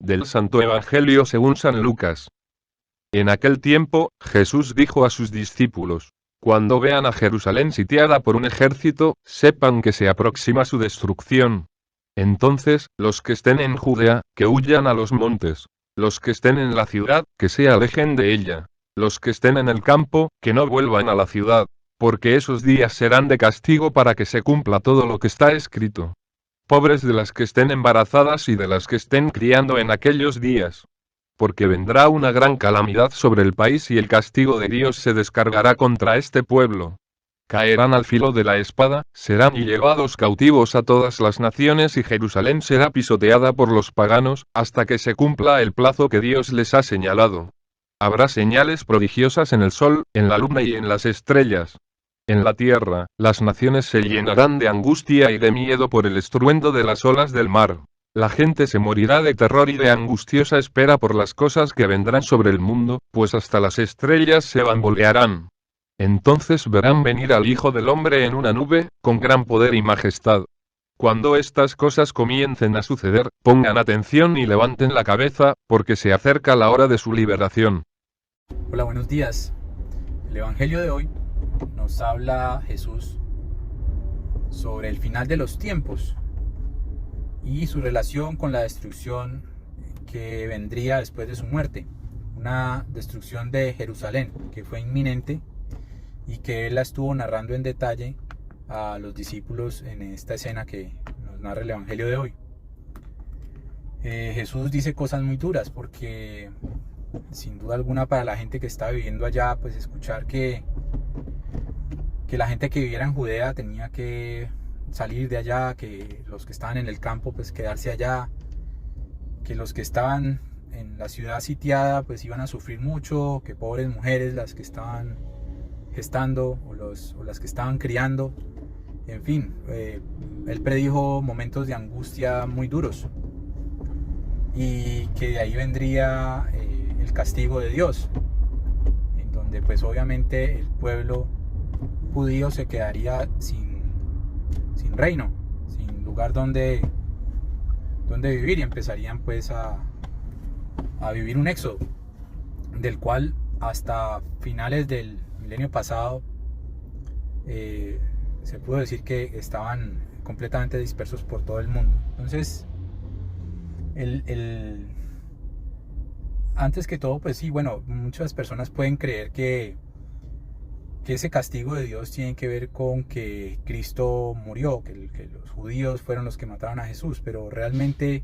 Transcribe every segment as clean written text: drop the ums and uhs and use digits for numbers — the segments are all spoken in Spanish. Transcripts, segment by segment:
Del Santo Evangelio según San Lucas. En aquel tiempo, Jesús dijo a sus discípulos: Cuando vean a Jerusalén sitiada por un ejército, sepan que se aproxima su destrucción. Entonces, los que estén en Judea, que huyan a los montes. Los que estén en la ciudad, que se alejen de ella. Los que estén en el campo, que no vuelvan a la ciudad. Porque esos días serán de castigo para que se cumpla todo lo que está escrito. Pobres de las que estén embarazadas y de las que estén criando en aquellos días. Porque vendrá una gran calamidad sobre el país y el castigo de Dios se descargará contra este pueblo. Caerán al filo de la espada, serán llevados cautivos a todas las naciones y Jerusalén será pisoteada por los paganos, hasta que se cumpla el plazo que Dios les ha señalado. Habrá señales prodigiosas en el sol, en la luna y en las estrellas. En la tierra, las naciones se llenarán de angustia y de miedo por el estruendo de las olas del mar. La gente se morirá de terror y de angustiosa espera por las cosas que vendrán sobre el mundo, pues hasta las estrellas se bambolearán. Entonces verán venir al Hijo del Hombre en una nube, con gran poder y majestad. Cuando estas cosas comiencen a suceder, pongan atención y levanten la cabeza, porque se acerca la hora de su liberación. Hola, buenos días. El Evangelio de hoy nos habla Jesús sobre el final de los tiempos y su relación con la destrucción que vendría después de su muerte. Una destrucción de Jerusalén que fue inminente y que él la estuvo narrando en detalle a los discípulos en esta escena que nos narra el Evangelio de hoy. Jesús dice cosas muy duras porque sin duda alguna para la gente que está viviendo allá, pues escuchar que la gente que viviera en Judea tenía que salir de allá, que los que estaban en el campo pues quedarse allá, que los que estaban en la ciudad sitiada pues iban a sufrir mucho, que pobres mujeres las que estaban gestando o las que estaban criando, en fin, él predijo momentos de angustia muy duros y que de ahí vendría el castigo de Dios, en donde pues obviamente el pueblo judío se quedaría sin reino, sin lugar donde vivir, y empezarían pues a vivir un éxodo, del cual hasta finales del milenio pasado se pudo decir que estaban completamente dispersos por todo el mundo. Entonces antes que todo, pues sí, bueno, muchas personas pueden creer que ese castigo de Dios tiene que ver con que Cristo murió, que los judíos fueron los que mataron a Jesús, pero realmente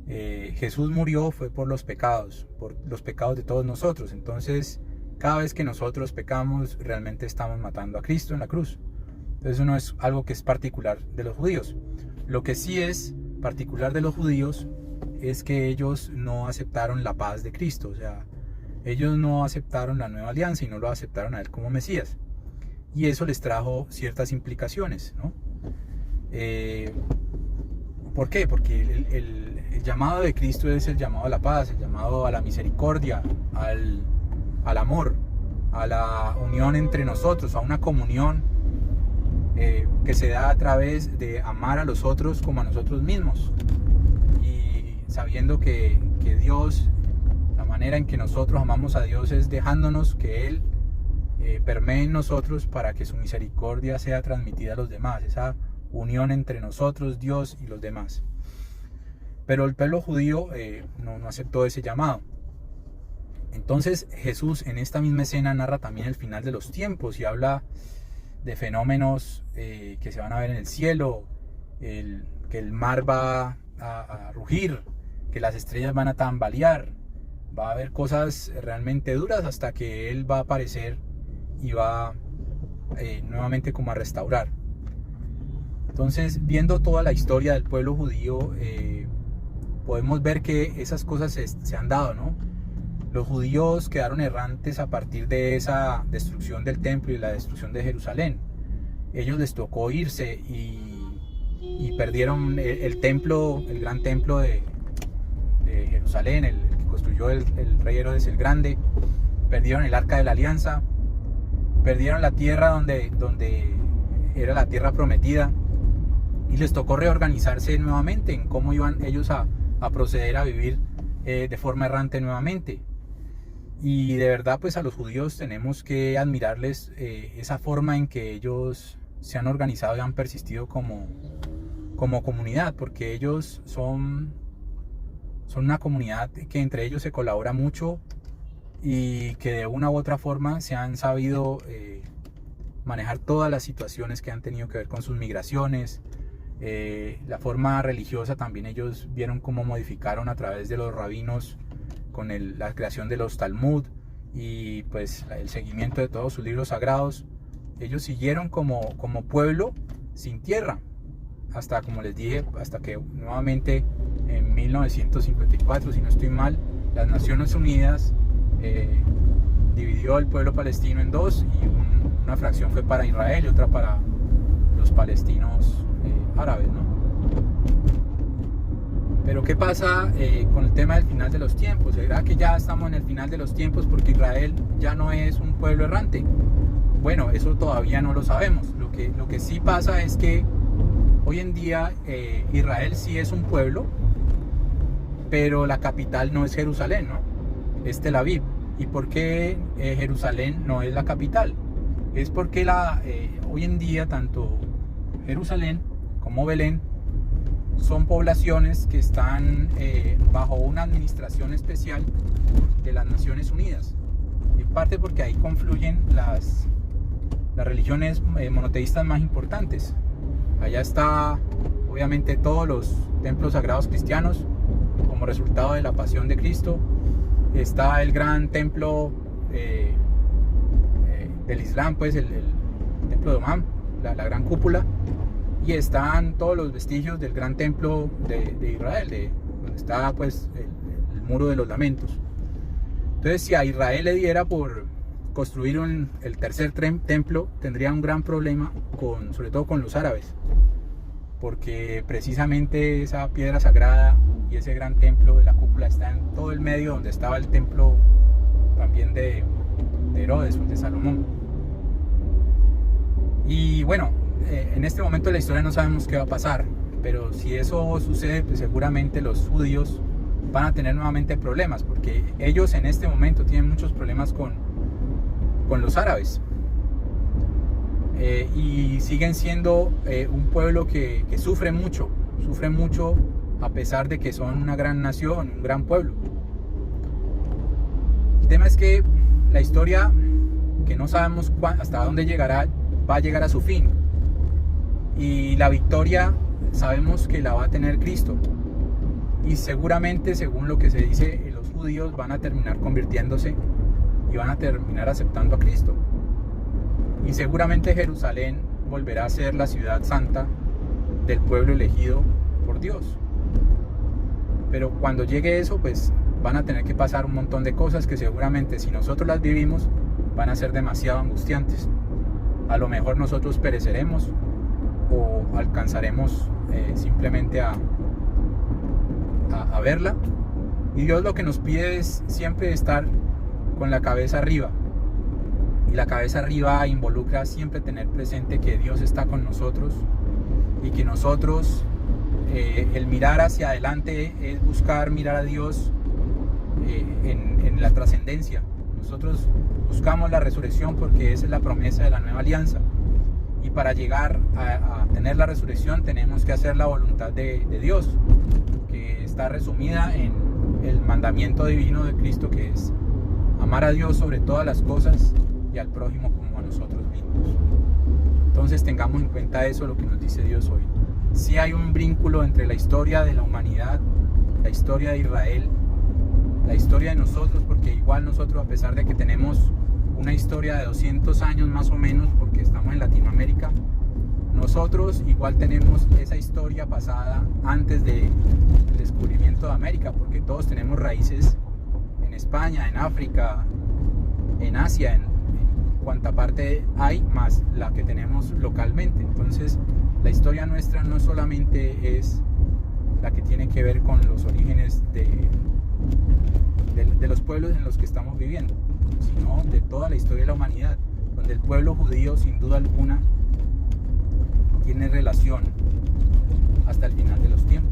Jesús murió fue por los pecados de todos nosotros. Entonces, cada vez que nosotros pecamos, realmente estamos matando a Cristo en la cruz. Entonces, eso no es algo que es particular de los judíos. Lo que sí es particular de los judíos es que ellos no aceptaron la paz de Cristo, o sea, ellos no aceptaron la nueva alianza y no lo aceptaron a él como Mesías, y eso les trajo ciertas implicaciones, ¿no? ¿Por qué? Porque el llamado de Cristo es el llamado a la paz, el llamado a la misericordia, al amor, a la unión entre nosotros, a una comunión que se da a través de amar a los otros como a nosotros mismos, y sabiendo que Dios, la manera en que nosotros amamos a Dios es dejándonos que Él permee en nosotros para que su misericordia sea transmitida a los demás, esa unión entre nosotros, Dios y los demás. Pero el pueblo judío no aceptó ese llamado. Entonces Jesús en esta misma escena narra también el final de los tiempos y habla de fenómenos que se van a ver en el cielo, que el mar va a rugir, que las estrellas van a tambalear. Va a haber cosas realmente duras hasta que Él va a aparecer y va nuevamente como a restaurar. Entonces, viendo toda la historia del pueblo judío, podemos ver que esas cosas se han dado, ¿no? Los judíos quedaron errantes a partir de esa destrucción del templo y la destrucción de Jerusalén. Ellos les tocó irse y perdieron el templo, el gran templo de Jerusalén, el que construyó el rey Herodes el Grande. Perdieron el Arca de la Alianza, perdieron la tierra donde era la tierra prometida, y les tocó reorganizarse nuevamente en cómo iban ellos a a proceder a vivir de forma errante nuevamente. Y de verdad, pues a los judíos tenemos que admirarles esa forma en que ellos se han organizado y han persistido como comunidad, porque ellos son una comunidad que entre ellos se colabora mucho y que de una u otra forma se han sabido manejar todas las situaciones que han tenido que ver con sus migraciones. La forma religiosa también ellos vieron cómo modificaron a través de los rabinos con la creación de los Talmud y pues el seguimiento de todos sus libros sagrados. Ellos siguieron como pueblo sin tierra, hasta, como les dije, hasta que nuevamente en 1954, si no estoy mal, las Naciones Unidas dividió el pueblo palestino en dos, y una fracción fue para Israel y otra para los palestinos árabes, ¿no? Pero ¿qué pasa con el tema del final de los tiempos? ¿Será que ya estamos en el final de los tiempos porque Israel ya no es un pueblo errante? Bueno, eso todavía no lo sabemos. Lo que sí pasa es que hoy en día Israel sí es un pueblo, pero la capital no es Jerusalén, ¿no? Es Tel Aviv. ¿Y por qué Jerusalén no es la capital? Es porque hoy en día tanto Jerusalén como Belén son poblaciones que están bajo una administración especial de las Naciones Unidas. En parte porque ahí confluyen las religiones monoteístas más importantes. Allá está obviamente todos los templos sagrados cristianos como resultado de la pasión de Cristo. Está el gran templo del Islam, pues el templo de Omán, la gran cúpula. Y están todos los vestigios del gran templo de Israel, donde está pues el muro de los lamentos. Entonces, si a Israel le diera por construir el tercer templo, tendría un gran problema sobre todo con los árabes, porque precisamente esa piedra sagrada y ese gran templo de la cúpula está en todo el medio donde estaba el templo también de Herodes, de Salomón. Y bueno, en este momento de la historia no sabemos qué va a pasar, pero si eso sucede, pues seguramente los judíos van a tener nuevamente problemas, porque ellos en este momento tienen muchos problemas con los árabes, y siguen siendo un pueblo que sufre mucho a pesar de que son una gran nación, un gran pueblo. El tema es que la historia, que no sabemos hasta dónde llegará, va a llegar a su fin, y la victoria sabemos que la va a tener Cristo, y seguramente, según lo que se dice, los judíos van a terminar convirtiéndose y van a terminar aceptando a Cristo, y seguramente Jerusalén volverá a ser la ciudad santa del pueblo elegido por Dios. Pero cuando llegue eso, pues van a tener que pasar un montón de cosas que seguramente, si nosotros las vivimos, van a ser demasiado angustiantes. A lo mejor nosotros pereceremos o alcanzaremos simplemente a verla. Y Dios lo que nos pide es siempre estar con la cabeza arriba. Y la cabeza arriba involucra siempre tener presente que Dios está con nosotros, y que nosotros, el mirar hacia adelante es buscar mirar a Dios en la trascendencia. Nosotros buscamos la resurrección porque esa es la promesa de la nueva alianza. Y para llegar a tener la resurrección tenemos que hacer la voluntad de Dios, que está resumida en el mandamiento divino de Cristo, que es amar a Dios sobre todas las cosas y al prójimo como a nosotros mismos. Entonces tengamos en cuenta eso, lo que nos dice Dios hoy. Si hay un vínculo entre la historia de la humanidad, la historia de Israel, la historia de nosotros, porque igual nosotros, a pesar de que tenemos una historia de 200 años más o menos, porque estamos en Latinoamérica, nosotros igual tenemos esa historia pasada antes del descubrimiento de América, porque todos tenemos raíces en España, en África, en Asia, en cuanta parte hay, más la que tenemos localmente. Entonces la historia nuestra no solamente es la que tiene que ver con los orígenes de los pueblos en los que estamos viviendo, sino de toda la historia de la humanidad, donde el pueblo judío sin duda alguna tiene relación hasta el final de los tiempos.